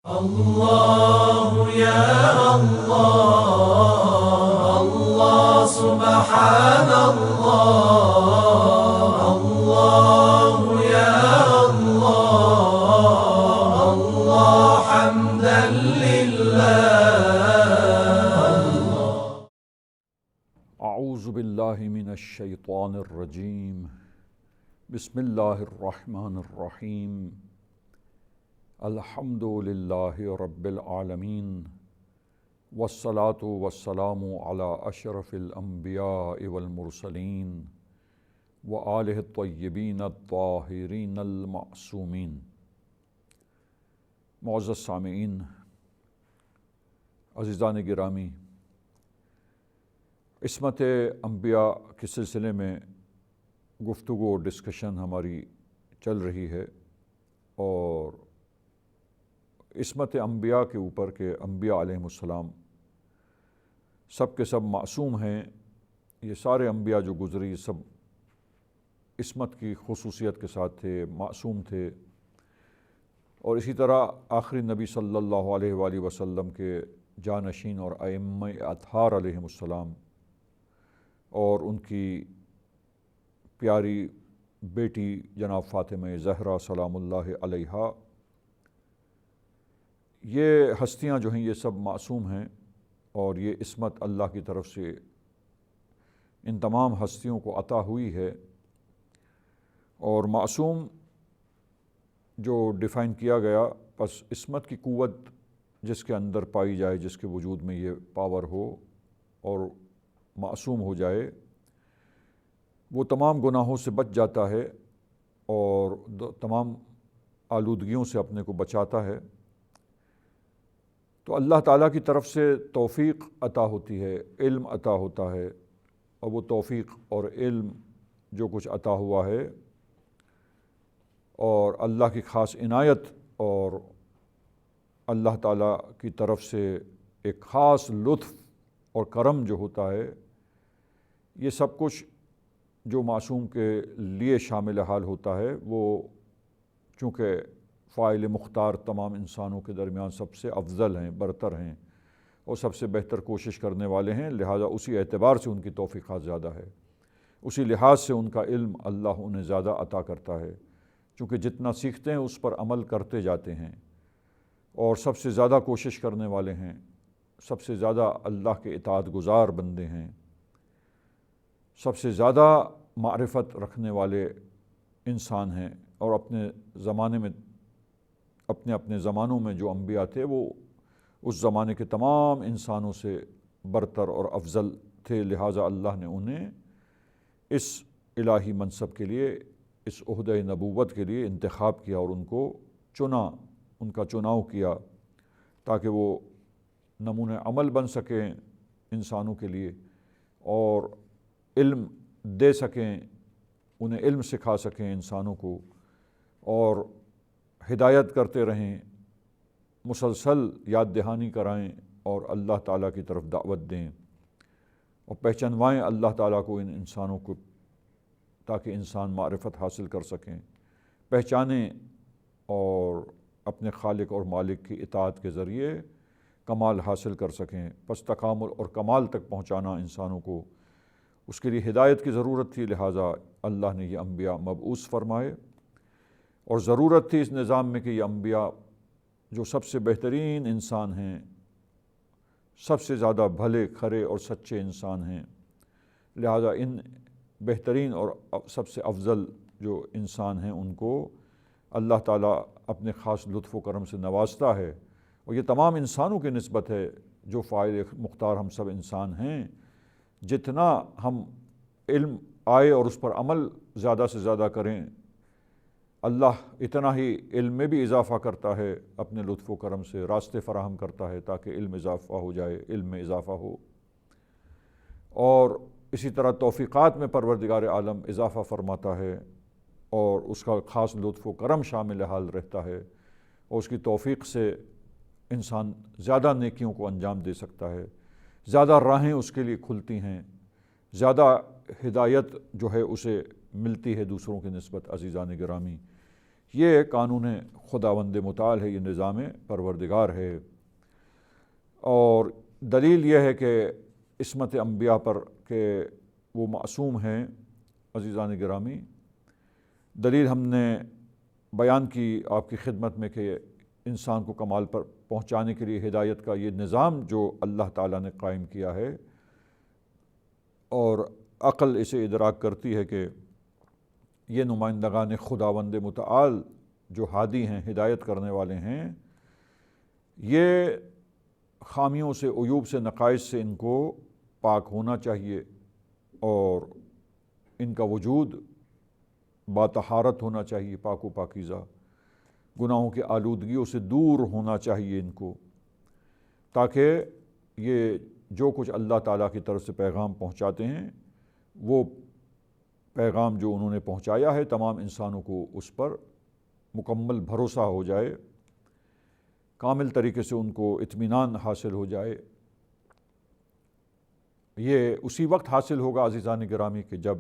الله يا الله الله سبحان الله الله يا الله الله حمدا لله. اعوذ باللہ من الشیطان الرجیم. بسم اللہ الرحمن الرحیم. الحمد للہ رب العالمین والصلاة والسلام علی اشرف الانبیاء والمرسلین وآلہ الطیبین الطاہرین المعصومین. معزز سامعین، عزیزان گرامی، عصمت انبیاء کے سلسلے میں گفتگو اور ڈسکشن ہماری چل رہی ہے، اور عصمت انبیاء کے اوپر کہ انبیاء علیہم السلام سب کے سب معصوم ہیں. یہ سارے انبیاء جو گزری سب عصمت کی خصوصیت کے ساتھ تھے، معصوم تھے. اور اسی طرح آخری نبی صلی اللہ علیہ وآلہ وسلم کے جانشین اور ائمہ اطہار علیہم السلام اور ان کی پیاری بیٹی جناب فاطمہ زہرا سلام اللہ علیہا، یہ ہستیاں جو ہیں یہ سب معصوم ہیں، اور یہ عصمت اللہ کی طرف سے ان تمام ہستیوں کو عطا ہوئی ہے. اور معصوم جو ڈیفائن کیا گیا، پس عصمت کی قوت جس کے اندر پائی جائے، جس کے وجود میں یہ پاور ہو اور معصوم ہو جائے، وہ تمام گناہوں سے بچ جاتا ہے اور تمام آلودگیوں سے اپنے کو بچاتا ہے. تو اللہ تعالیٰ کی طرف سے توفیق عطا ہوتی ہے، علم عطا ہوتا ہے، اور وہ توفیق اور علم جو کچھ عطا ہوا ہے اور اللہ کی خاص عنایت اور اللہ تعالیٰ کی طرف سے ایک خاص لطف اور کرم جو ہوتا ہے، یہ سب کچھ جو معصوم کے لیے شامل حال ہوتا ہے، وہ چونکہ فاعل مختار تمام انسانوں کے درمیان سب سے افضل ہیں، برتر ہیں اور سب سے بہتر کوشش کرنے والے ہیں، لہٰذا اسی اعتبار سے ان کی توفیقات زیادہ ہے، اسی لحاظ سے ان کا علم اللہ انہیں زیادہ عطا کرتا ہے، چونکہ جتنا سیکھتے ہیں اس پر عمل کرتے جاتے ہیں اور سب سے زیادہ کوشش کرنے والے ہیں، سب سے زیادہ اللہ کے اطاعت گزار بندے ہیں، سب سے زیادہ معرفت رکھنے والے انسان ہیں. اور اپنے زمانے میں اپنے زمانوں میں جو انبیاء تھے وہ اس زمانے کے تمام انسانوں سے برتر اور افضل تھے، لہٰذا اللہ نے انہیں اس الہی منصب کے لیے، اس عہدہ نبوت کے لیے انتخاب کیا اور ان کو چنا، ان کا چناؤ کیا تاکہ وہ نمونہ عمل بن سکیں انسانوں کے لیے اور علم دے سکیں، انہیں علم سکھا سکیں انسانوں کو، اور ہدایت کرتے رہیں، مسلسل یاد دہانی کرائیں اور اللہ تعالیٰ کی طرف دعوت دیں اور پہچنوائیں اللہ تعالیٰ کو ان انسانوں کو، تاکہ انسان معرفت حاصل کر سکیں، پہچانیں اور اپنے خالق اور مالک کی اطاعت کے ذریعے کمال حاصل کر سکیں. پس تکامل اور کمال تک پہنچانا انسانوں کو، اس کے لیے ہدایت کی ضرورت تھی، لہٰذا اللہ نے یہ انبیاء مبعوث فرمائے. اور ضرورت تھی اس نظام میں کہ یہ انبیاء جو سب سے بہترین انسان ہیں، سب سے زیادہ بھلے کھرے اور سچے انسان ہیں، لہذا ان بہترین اور سب سے افضل جو انسان ہیں ان کو اللہ تعالیٰ اپنے خاص لطف و کرم سے نوازتا ہے. اور یہ تمام انسانوں کی نسبت ہے، جو فاعل مختار ہم سب انسان ہیں. جتنا ہم علم آئے اور اس پر عمل زیادہ سے زیادہ کریں، اللہ اتنا ہی علم میں بھی اضافہ کرتا ہے، اپنے لطف و کرم سے راستے فراہم کرتا ہے تاکہ علم اضافہ ہو جائے، علم میں اضافہ ہو. اور اسی طرح توفیقات میں پروردگار عالم اضافہ فرماتا ہے اور اس کا خاص لطف و کرم شامل حال رہتا ہے، اور اس کی توفیق سے انسان زیادہ نیکیوں کو انجام دے سکتا ہے، زیادہ راہیں اس کے لیے کھلتی ہیں، زیادہ ہدایت جو ہے اسے ملتی ہے دوسروں کی نسبت. عزیزان گرامی، یہ قانون خداوند متعال ہے، یہ نظام پروردگار ہے۔ اور دلیل یہ ہے کہ عصمت انبیاء پر کہ وہ معصوم ہیں۔ عزیزان گرامی، دلیل ہم نے بیان کی آپ کی خدمت میں کہ انسان کو کمال پر پہنچانے کے لیے ہدایت کا یہ نظام جو اللہ تعالیٰ نے قائم کیا ہے، اور عقل اسے ادراک کرتی ہے کہ یہ نمائندگان خداوند متعال جو ہادی ہیں، ہدایت کرنے والے ہیں، یہ خامیوں سے، عیوب سے، نقائص سے ان کو پاک ہونا چاہیے، اور ان کا وجود باطہارت ہونا چاہیے، پاک و پاکیزہ، گناہوں کی آلودگیوں سے دور ہونا چاہیے ان کو، تاکہ یہ جو کچھ اللہ تعالیٰ کی طرف سے پیغام پہنچاتے ہیں، وہ پیغام جو انہوں نے پہنچایا ہے تمام انسانوں کو اس پر مکمل بھروسہ ہو جائے، کامل طریقے سے ان کو اطمینان حاصل ہو جائے۔ یہ اسی وقت حاصل ہوگا عزیزان گرامی کہ جب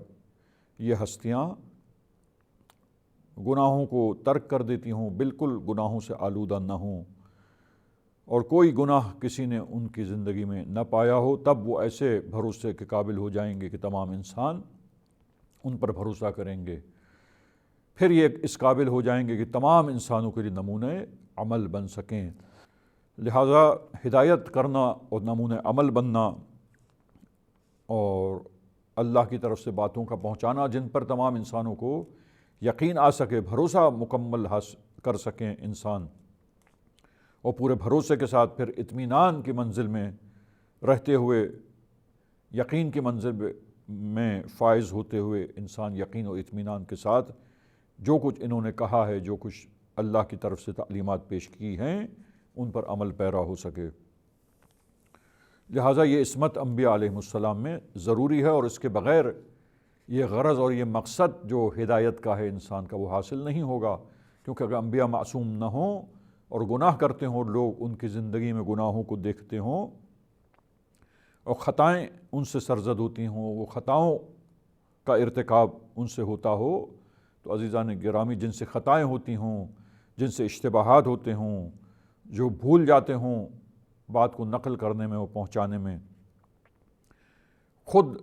یہ ہستیاں گناہوں کو ترک کر دیتی ہوں، بالکل گناہوں سے آلودہ نہ ہوں، اور کوئی گناہ کسی نے ان کی زندگی میں نہ پایا ہو، تب وہ ایسے بھروسے کے قابل ہو جائیں گے کہ تمام انسان ان پر بھروسہ کریں گے۔ پھر یہ اس قابل ہو جائیں گے کہ تمام انسانوں کے لیے نمونۂ عمل بن سکیں۔ لہٰذا ہدایت کرنا اور نمونۂ عمل بننا اور اللہ کی طرف سے باتوں کا پہنچانا جن پر تمام انسانوں کو یقین آ سکے، بھروسہ مکمل حاصل کر سکیں انسان، اور پورے بھروسے کے ساتھ پھر اطمینان کی منزل میں رہتے ہوئے، یقین کی منزل میں فائز ہوتے ہوئے انسان یقین و اطمینان کے ساتھ جو کچھ انہوں نے کہا ہے، جو کچھ اللہ کی طرف سے تعلیمات پیش کی ہیں، ان پر عمل پیرا ہو سکے۔ لہٰذا یہ عصمت انبیاء علیہم السلام میں ضروری ہے، اور اس کے بغیر یہ غرض اور یہ مقصد جو ہدایت کا ہے انسان کا، وہ حاصل نہیں ہوگا، کیونکہ اگر انبیاء معصوم نہ ہوں اور گناہ کرتے ہوں، لوگ ان کی زندگی میں گناہوں کو دیکھتے ہوں اور خطائیں ان سے سرزد ہوتی ہوں، وہ خطاؤں کا ارتکاب ان سے ہوتا ہو، تو عزیزان گرامی جن سے خطائیں ہوتی ہوں، جن سے اشتباہات ہوتے ہوں، جو بھول جاتے ہوں بات کو نقل کرنے میں اور پہنچانے میں، خود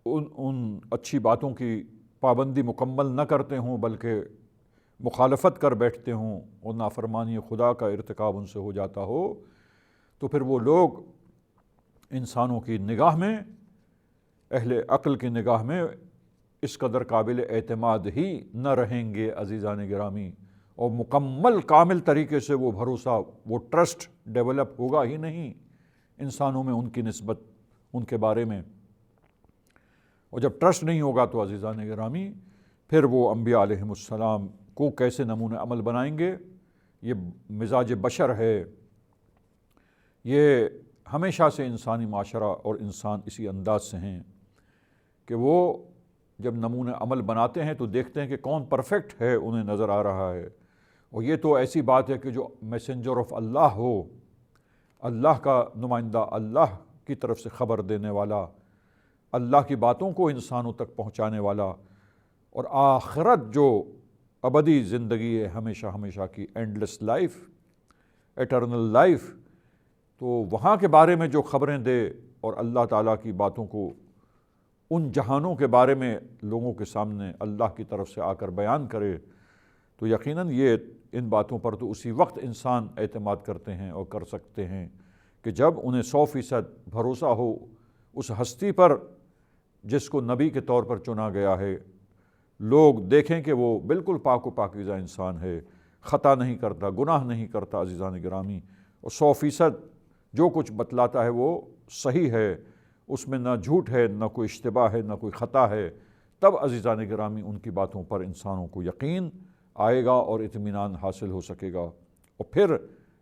ان اچھی باتوں کی پابندی مکمل نہ کرتے ہوں بلکہ مخالفت کر بیٹھتے ہوں اور نافرمانی خدا کا ارتکاب ان سے ہو جاتا ہو، تو پھر وہ لوگ انسانوں کی نگاہ میں، اہل عقل کی نگاہ میں اس قدر قابل اعتماد ہی نہ رہیں گے عزیزان گرامی، اور مکمل کامل طریقے سے وہ بھروسہ، وہ ٹرسٹ ڈیولپ ہوگا ہی نہیں انسانوں میں ان کی نسبت، ان کے بارے میں۔ اور جب ٹرسٹ نہیں ہوگا تو عزیزان گرامی پھر وہ انبیاء علیہم السلام کو کیسے نمونۂ عمل بنائیں گے؟ یہ مزاج بشر ہے، یہ ہمیشہ سے انسانی معاشرہ اور انسان اسی انداز سے ہیں کہ وہ جب نمونۂ عمل بناتے ہیں تو دیکھتے ہیں کہ کون پرفیکٹ ہے، انہیں نظر آ رہا ہے، اور یہ تو ایسی بات ہے کہ جو میسنجر آف اللہ ہو، اللہ کا نمائندہ، اللہ کی طرف سے خبر دینے والا، اللہ کی باتوں کو انسانوں تک پہنچانے والا، اور آخرت جو ابدی زندگی ہے، ہمیشہ ہمیشہ کی اینڈلیس لائف، ایٹرنل لائف، تو وہاں کے بارے میں جو خبریں دے اور اللہ تعالیٰ کی باتوں کو، ان جہانوں کے بارے میں لوگوں کے سامنے اللہ کی طرف سے آ کر بیان کرے، تو یقیناً یہ ان باتوں پر تو اسی وقت انسان اعتماد کرتے ہیں اور کر سکتے ہیں کہ جب انہیں 100% بھروسہ ہو اس ہستی پر جس کو نبی کے طور پر چنا گیا ہے، لوگ دیکھیں کہ وہ بالکل پاک و پاکیزہ انسان ہے، خطا نہیں کرتا، گناہ نہیں کرتا عزیزان گرامی، اور 100% جو کچھ بتلاتا ہے وہ صحیح ہے، اس میں نہ جھوٹ ہے، نہ کوئی اشتباہ ہے، نہ کوئی خطا ہے، تب عزیزان گرامی ان کی باتوں پر انسانوں کو یقین آئے گا اور اطمینان حاصل ہو سکے گا، اور پھر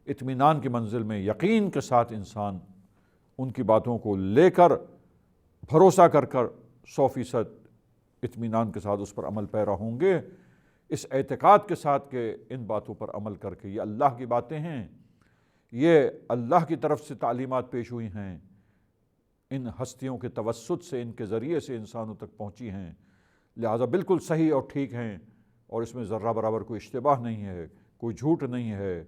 اطمینان کی منزل میں یقین کے ساتھ انسان ان کی باتوں کو لے کر بھروسہ کر 100% اطمینان کے ساتھ اس پر عمل پیرا ہوں گے، اس اعتقاد کے ساتھ کہ ان باتوں پر عمل کر کے یہ اللہ کی باتیں ہیں، یہ اللہ کی طرف سے تعلیمات پیش ہوئی ہیں، ان ہستیوں کے توسط سے، ان کے ذریعے سے انسانوں تک پہنچی ہیں، لہٰذا بالکل صحیح اور ٹھیک ہیں، اور اس میں ذرہ برابر کوئی اشتباہ نہیں ہے، کوئی جھوٹ نہیں ہے،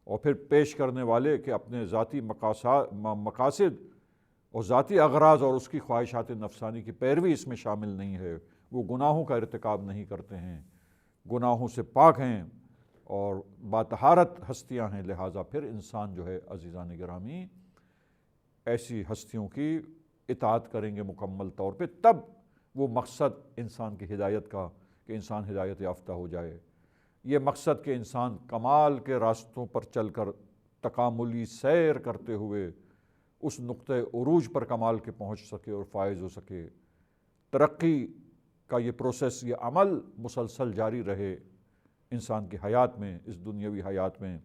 اور پھر پیش کرنے والے کے اپنے ذاتی مقاصد اور ذاتی اغراض اور اس کی خواہشات نفسانی کی پیروی اس میں شامل نہیں ہے، وہ گناہوں کا ارتکاب نہیں کرتے ہیں، گناہوں سے پاک ہیں اور باطہارت ہستیاں ہیں، لہٰذا پھر انسان جو ہے عزیزان گرامی ایسی ہستیوں کی اطاعت کریں گے مکمل طور پہ، تب وہ مقصد انسان کی ہدایت کا کہ انسان ہدایت یافتہ ہو جائے، یہ مقصد کہ انسان کمال کے راستوں پر چل کر تکاملی سیر کرتے ہوئے اس نقطۂ عروج پر کمال کے پہنچ سکے اور فائز ہو سکے، ترقی کا یہ پروسیس، یہ عمل مسلسل جاری رہے انسان کی حیات میں، اس دنیاوی حیات میں۔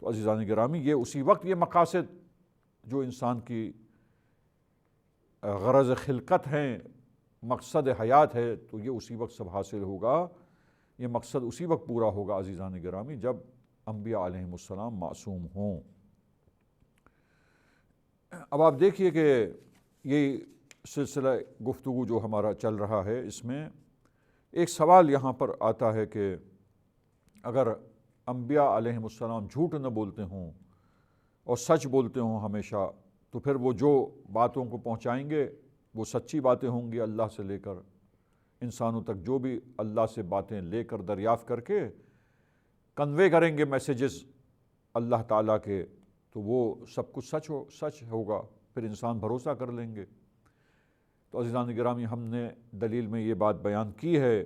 تو عزیزان گرامی یہ اسی وقت یہ مقاصد جو انسان کی غرض خلقت ہیں، مقصد حیات ہے، تو یہ اسی وقت سب حاصل ہوگا، یہ مقصد اسی وقت پورا ہوگا عزیزان گرامی جب انبیاء علیہم السلام معصوم ہوں۔ اب آپ دیکھیے کہ یہ سلسلہ گفتگو جو ہمارا چل رہا ہے، اس میں ایک سوال یہاں پر آتا ہے کہ اگر انبیاء علیہم السلام جھوٹ نہ بولتے ہوں اور سچ بولتے ہوں ہمیشہ، تو پھر وہ جو باتوں کو پہنچائیں گے وہ سچی باتیں ہوں گی، اللہ سے لے کر انسانوں تک جو بھی اللہ سے باتیں لے کر دریافت کر کے کنوے کریں گے میسیجز اللہ تعالیٰ کے، تو وہ سب کچھ سچ ہوگا، پھر انسان بھروسہ کر لیں گے۔ تو عزیزان گرامی ہم نے دلیل میں یہ بات بیان کی ہے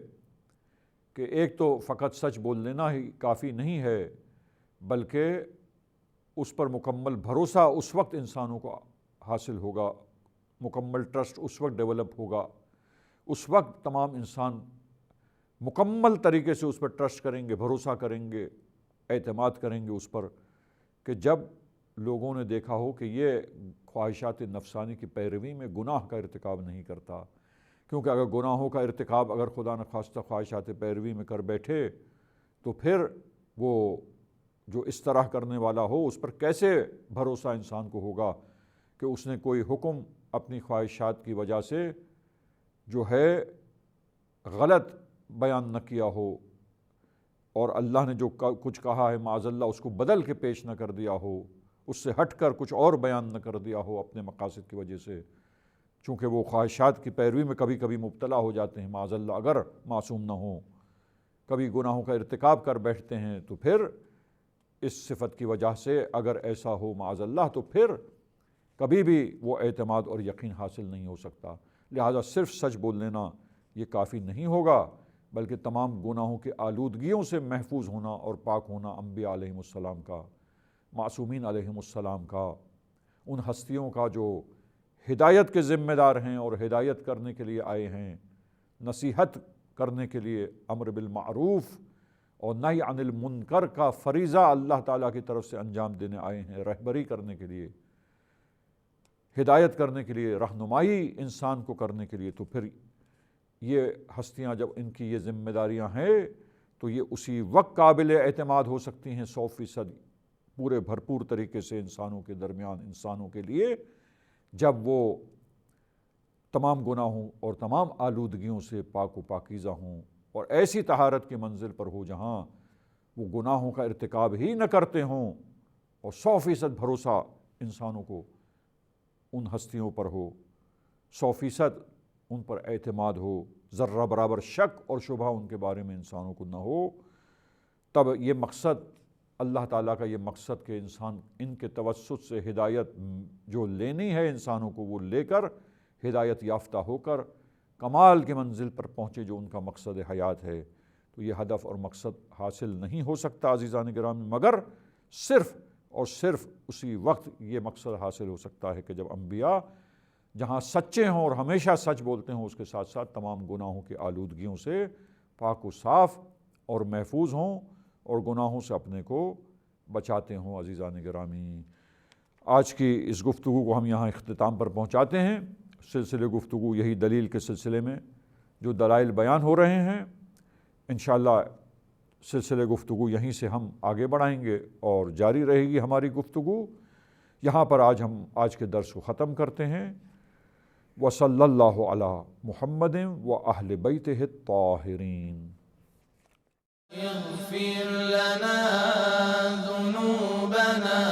کہ ایک تو فقط سچ بول لینا ہی کافی نہیں ہے، بلکہ اس پر مکمل بھروسہ اس وقت انسانوں کو حاصل ہوگا، مکمل ٹرسٹ اس وقت ڈیولپ ہوگا، اس وقت تمام انسان مکمل طریقے سے اس پر ٹرسٹ کریں گے، بھروسہ کریں گے، اعتماد کریں گے اس پر، کہ جب لوگوں نے دیکھا ہو کہ یہ خواہشات نفسانی کی پیروی میں گناہ کا ارتکاب نہیں کرتا، کیونکہ اگر گناہوں کا ارتکاب اگر خدا نخواستہ خواہشات پیروی میں کر بیٹھے تو پھر وہ جو اس طرح کرنے والا ہو اس پر کیسے بھروسہ انسان کو ہوگا کہ اس نے کوئی حکم اپنی خواہشات کی وجہ سے جو ہے غلط بیان نہ کیا ہو، اور اللہ نے جو کچھ کہا ہے معاذ اللہ اس کو بدل کے پیش نہ کر دیا ہو، اس سے ہٹ کر کچھ اور بیان نہ کر دیا ہو اپنے مقاصد کی وجہ سے، چونکہ وہ خواہشات کی پیروی میں کبھی کبھی مبتلا ہو جاتے ہیں معاذ اللہ، اگر معصوم نہ ہوں، کبھی گناہوں کا ارتکاب کر بیٹھتے ہیں، تو پھر اس صفت کی وجہ سے اگر ایسا ہو معاذ اللہ تو پھر کبھی بھی وہ اعتماد اور یقین حاصل نہیں ہو سکتا۔ لہٰذا صرف سچ بول لینا یہ کافی نہیں ہوگا، بلکہ تمام گناہوں کی آلودگیوں سے محفوظ ہونا اور پاک ہونا انبیاء علیہم السلام کا، معصومین علیہم السلام کا، ان ہستیوں کا جو ہدایت کے ذمہ دار ہیں اور ہدایت کرنے کے لیے آئے ہیں، نصیحت کرنے کے لیے، امر بالمعروف اور نہی عن المنکر کا فریضہ اللہ تعالیٰ کی طرف سے انجام دینے آئے ہیں، رہبری کرنے کے لیے، ہدایت کرنے کے لیے، رہنمائی انسان کو کرنے کے لیے۔ تو پھر یہ ہستیاں جب ان کی یہ ذمہ داریاں ہیں تو یہ اسی وقت قابل اعتماد ہو سکتی ہیں 100% پورے بھرپور طریقے سے انسانوں کے درمیان، انسانوں کے لیے، جب وہ تمام گناہوں اور تمام آلودگیوں سے پاک و پاکیزہ ہوں اور ایسی طہارت کی منزل پر ہو جہاں وہ گناہوں کا ارتکاب ہی نہ کرتے ہوں، اور 100% بھروسہ انسانوں کو ان ہستیوں پر ہو، 100% ان پر اعتماد ہو، ذرہ برابر شک اور شبہ ان کے بارے میں انسانوں کو نہ ہو، تب یہ مقصد اللہ تعالیٰ کا یہ مقصد کہ انسان ان کے توسط سے ہدایت جو لینی ہے انسانوں کو وہ لے کر ہدایت یافتہ ہو کر کمال کی منزل پر پہنچے، جو ان کا مقصد حیات ہے، تو یہ ہدف اور مقصد حاصل نہیں ہو سکتا عزیزان گرامی، مگر صرف اور صرف اسی وقت یہ مقصد حاصل ہو سکتا ہے کہ جب انبیاء جہاں سچے ہوں اور ہمیشہ سچ بولتے ہوں، اس کے ساتھ ساتھ تمام گناہوں کی آلودگیوں سے پاک و صاف اور محفوظ ہوں اور گناہوں سے اپنے کو بچاتے ہوں۔ عزیزان گرامی، آج کی اس گفتگو کو ہم یہاں اختتام پر پہنچاتے ہیں۔ سلسلے گفتگو یہی دلیل کے سلسلے میں جو دلائل بیان ہو رہے ہیں، انشاءاللہ سلسلے گفتگو یہیں سے ہم آگے بڑھائیں گے اور جاری رہے گی ہماری گفتگو۔ یہاں پر ہم آج کے درس کو ختم کرتے ہیں۔ وصلی اللہ علی محمد و اہل بیتہ الطاہرین۔ اغفر لنا ذنوبنا